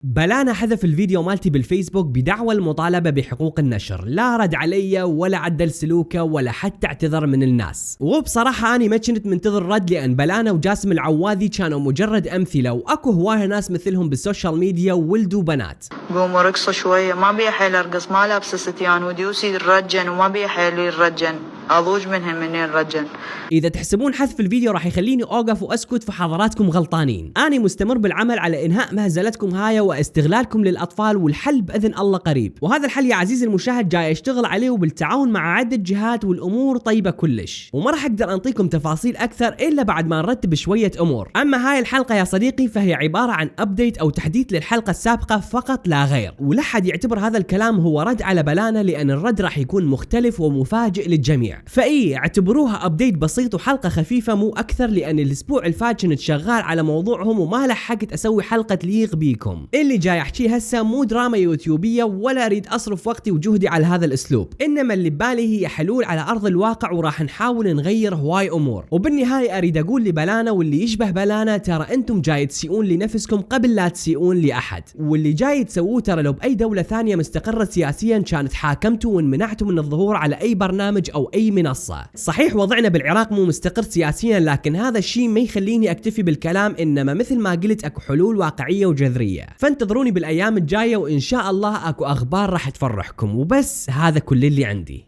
بلانا حذف الفيديو مالتي بالفيسبوك بدعوى المطالبة بحقوق النشر، لا رد علي ولا عدل سلوكه ولا حتى اعتذر من الناس. وبصراحة أنا ما كنت منتظر رد، لأن بلانا وجاسم العواذي كانوا مجرد أمثلة، وأكو هواية ناس مثلهم بالسوشيال ميديا وولدوا بنات. قوموا رقصوا شوية، ما بي حيل أرقص، ما لابسة ستيان وديوسي الرجن وما بي حيل الرجن، أضوج منين الرجن. إذا تحسبون حذف الفيديو راح يخليني أوقف وأسكت، فحضراتكم غلطانين. أنا مستمر بالعمل على إنهاء مهزلتكم هاي واستغلالكم للأطفال، والحل بإذن الله قريب. وهذا الحل يا عزيزي المشاهد جاي أشتغل عليه وبالتعاون مع عدة جهات، والأمور طيبة كلش، وما راح أقدر أنطيكم تفاصيل أكثر إلا بعد ما نرتب شوية أمور. أما هاي الحلقة يا صديقي فهي عبارة عن أبديت أو تحديث للحلقة السابقة فقط لا غير، ولا حد يعتبر هذا الكلام هو رد على بلانا، لأن الرد راح يكون مختلف ومفاجئ للجميع. فإيه اعتبروها أبديت بسيط وحلقة خفيفة مو أكثر، لأن الأسبوع الفات كنت شغال على موضوعهم وما لحقت أسوي حلقة تليق بيكم. اللي جاي أحكيه هسه مو دراما يوتيوبية، ولا أريد أصرف وقتي وجهدي على هذا الأسلوب، إنما اللي ببالي هي حلول على أرض الواقع، وراح نحاول نغير هواي أمور. وبالنهاية أريد أقول لبلانا واللي يشبه بلانا، ترى أنتم جاي تسيئون لنفسكم قبل لا تسيئون لأحد، واللي جاي تسووه ترى لو بأي دولة ثانية مستقرة سياسيا كانت حاكمتوا وانمنعتوا من الظهور على أي برنامج أو أي منصة. صحيح وضعنا بالعراق مو مستقر سياسيا، لكن هذا الشيء ما يخليني أكتفي بالكلام، إنما مثل ما قلت أكو حلول واقعية وجذرية. فانتظروني بالأيام الجاية، وإن شاء الله أكو أخبار راح تفرحكم. وبس هذا كل اللي عندي.